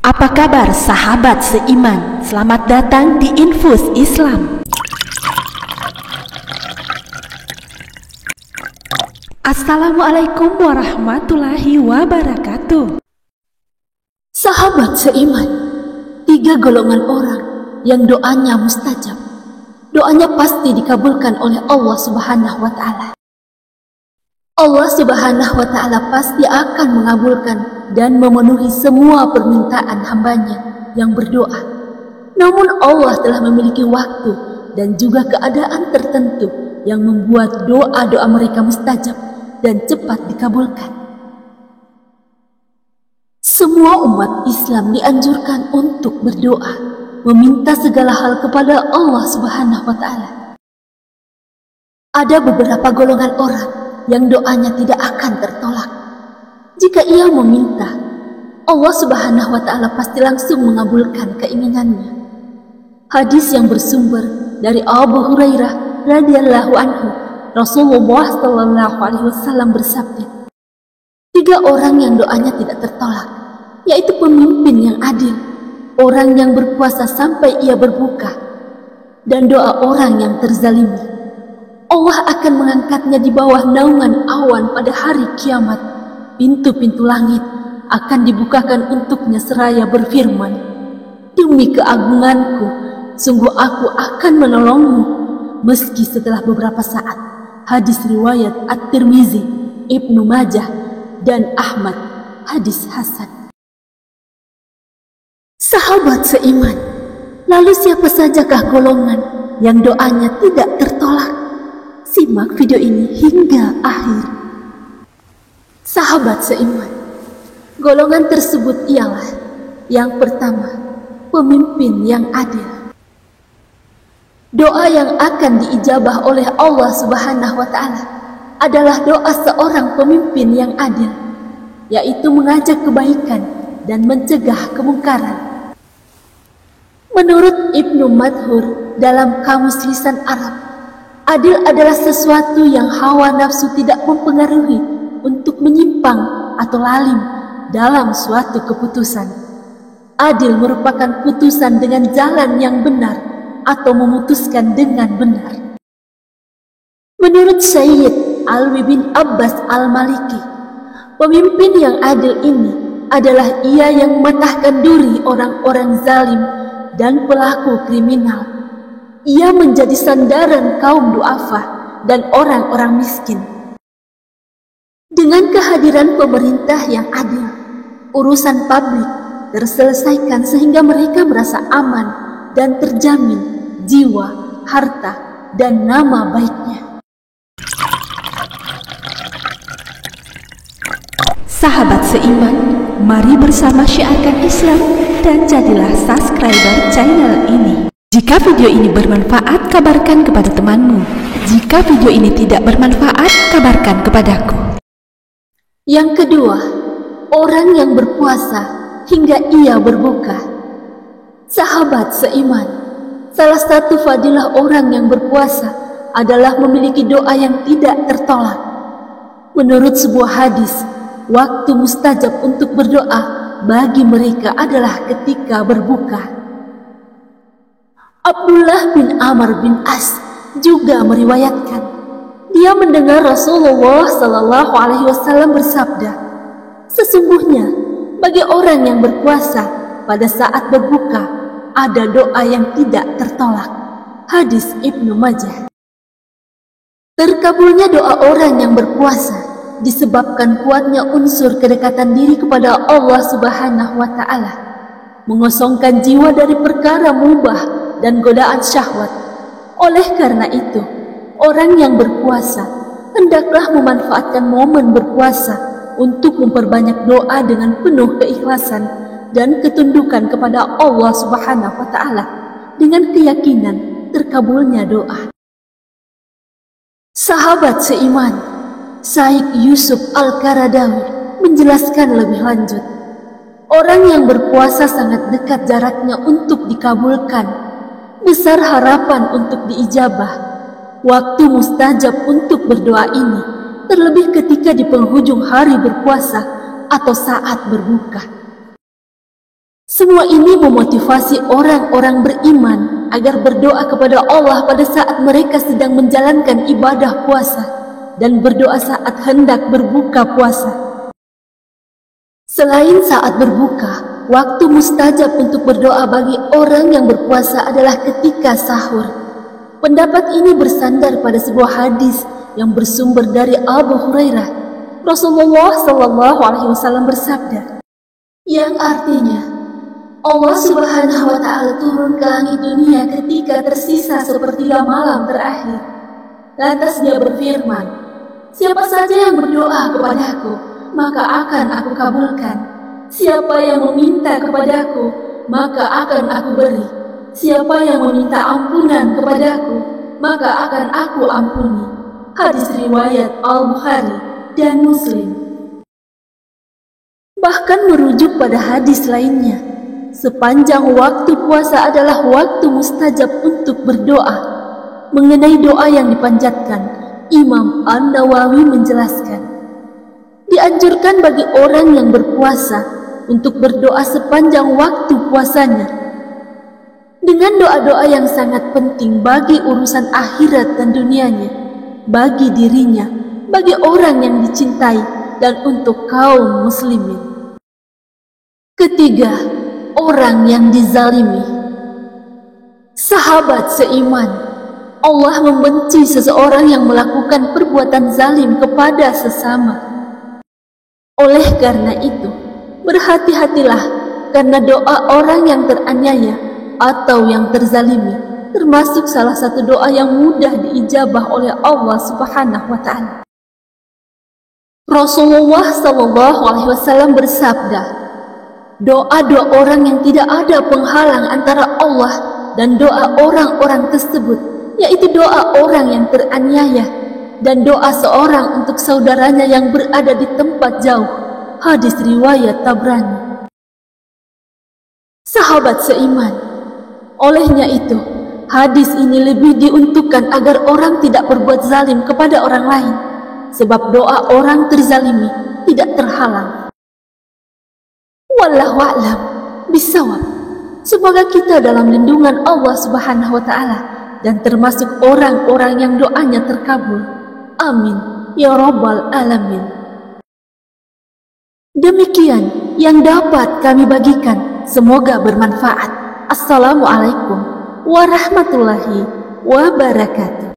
Apa kabar sahabat seiman? Selamat datang di Infus Islam. Assalamualaikum warahmatullahi wabarakatuh. Sahabat seiman, 3 golongan orang yang doanya mustajab. Doanya pasti dikabulkan oleh Allah Subhanahu wa Ta'ala. Allah Subhanahu wa Ta'ala pasti akan mengabulkan dan memenuhi semua permintaan hambanya yang berdoa. Namun Allah telah memiliki waktu dan juga keadaan tertentu yang membuat doa-doa mereka mustajab dan cepat dikabulkan. Semua umat Islam dianjurkan untuk berdoa, meminta segala hal kepada Allah Subhanahu wa Ta'ala. Ada beberapa golongan orang yang doanya tidak akan tertolak. Jika ia meminta, Allah Subhanahu wa Ta'ala pasti langsung mengabulkan keinginannya. Hadis yang bersumber dari Abu Hurairah radhiyallahu anhu, Rasulullah sallallahu alaihi wasallam bersabda, 3 orang yang doanya tidak tertolak, yaitu pemimpin yang adil, orang yang berpuasa sampai ia berbuka, dan doa orang yang terzalimi. Allah akan mengangkatnya di bawah naungan awan pada hari kiamat. Pintu-pintu langit akan dibukakan untuknya seraya berfirman, demi keagunganku, sungguh aku akan menolongmu, meski setelah beberapa saat. Hadis riwayat At-Tirmizi, Ibnu Majah, dan Ahmad. Hadis hasan. Sahabat seiman, lalu siapa sajakah golongan yang doanya tidak tertolak? Simak video ini hingga akhir. Sahabat seiman, golongan tersebut ialah yang pertama, pemimpin yang adil. Doa yang akan diijabah oleh Allah Subhanahu wa Ta'ala adalah doa seorang pemimpin yang adil, yaitu mengajak kebaikan dan mencegah kemungkaran. Menurut Ibnu Madhur dalam Kamus Lisan Arab, adil adalah sesuatu yang hawa nafsu tidak mempengaruhi untuk menyimpang atau lalim dalam suatu keputusan. Adil merupakan putusan dengan jalan yang benar atau memutuskan dengan benar. Menurut Sayyid Alwi bin Abbas Al-Maliki, pemimpin yang adil ini adalah ia yang mematahkan duri orang-orang zalim dan pelaku kriminal. Ia menjadi sandaran kaum du'afa dan orang-orang miskin. Dengan kehadiran pemerintah yang adil, urusan publik terselesaikan sehingga mereka merasa aman dan terjamin jiwa, harta, dan nama baiknya. Sahabat seiman, mari bersama syiarkan Islam dan jadilah subscriber channel ini. Jika video ini bermanfaat, kabarkan kepada temanmu. Jika video ini tidak bermanfaat, kabarkan kepadaku. Yang kedua, orang yang berpuasa hingga ia berbuka. Sahabat seiman, salah satu fadilah orang yang berpuasa adalah memiliki doa yang tidak tertolak. Menurut sebuah hadis, waktu mustajab untuk berdoa bagi mereka adalah ketika berbuka. Abdullah bin Amr bin As juga meriwayatkan, dia mendengar Rasulullah sallallahu alaihi wasallam bersabda, sesungguhnya bagi orang yang berpuasa pada saat berbuka ada doa yang tidak tertolak. Hadis Ibnu Majah. Terkabulnya doa orang yang berpuasa disebabkan kuatnya unsur kedekatan diri kepada Allah Subhanahu wa Ta'ala, mengosongkan jiwa dari perkara mubah dan godaan syahwat. Oleh karena itu, orang yang berpuasa hendaklah memanfaatkan momen berpuasa untuk memperbanyak doa dengan penuh keikhlasan dan ketundukan kepada Allah Subhanahu wa Ta'ala dengan keyakinan terkabulnya doa. Sahabat seiman, Syekh Yusuf Al-Qaradawi menjelaskan lebih lanjut, orang yang berpuasa sangat dekat jaraknya untuk dikabulkan. Besar harapan untuk diijabah. Waktu mustajab untuk berdoa ini terlebih ketika di penghujung hari berpuasa atau saat berbuka. Semua ini memotivasi orang-orang beriman agar berdoa kepada Allah pada saat mereka sedang menjalankan ibadah puasa dan berdoa saat hendak berbuka puasa. Selain saat berbuka, waktu mustajab untuk berdoa bagi orang yang berpuasa adalah ketika sahur. Pendapat ini bersandar pada sebuah hadis yang bersumber dari Abu Hurairah. Rasulullah SAW bersabda, yang artinya, Allah Subhanahu wa Ta'ala turun ke langit dunia ketika tersisa sepertiga malam terakhir. Lantas Dia berfirman, siapa saja yang berdoa kepadaku, maka akan aku kabulkan. Siapa yang meminta kepadaku, maka akan aku beri. Siapa yang meminta ampunan kepadaku, maka akan aku ampuni. Hadis riwayat Al-Bukhari dan Muslim. Bahkan merujuk pada hadis lainnya, sepanjang waktu puasa adalah waktu mustajab untuk berdoa. Mengenai doa yang dipanjatkan, Imam An-Nawawi menjelaskan, dianjurkan bagi orang yang berpuasa untuk berdoa sepanjang waktu puasanya, dengan doa-doa yang sangat penting bagi urusan akhirat dan dunianya, bagi dirinya, bagi orang yang dicintai, dan untuk kaum muslimin. Ketiga, orang yang dizalimi. Sahabat seiman, Allah membenci seseorang yang melakukan perbuatan zalim kepada sesama. Oleh karena itu, berhati-hatilah karena doa orang yang teraniaya atau yang terzalimi termasuk salah satu doa yang mudah diijabah oleh Allah Subhanahu wa Ta'ala. Rasulullah SAW bersabda, doa-doa orang yang tidak ada penghalang antara Allah dan doa orang-orang tersebut, yaitu doa orang yang teraniaya dan doa seorang untuk saudaranya yang berada di tempat jauh. Hadis riwayat Tabrani. Sahabat seiman, olehnya itu, hadis ini lebih diuntukkan agar orang tidak berbuat zalim kepada orang lain, sebab doa orang terzalimi tidak terhalang. Wallahu a'lam bishawab. Semoga kita dalam lindungan Allah Subhanahu wa Ta'ala dan termasuk orang-orang yang doanya terkabul. Amin ya rabbal alamin. Demikian yang dapat kami bagikan, semoga bermanfaat. Assalamualaikum warahmatullahi wabarakatuh.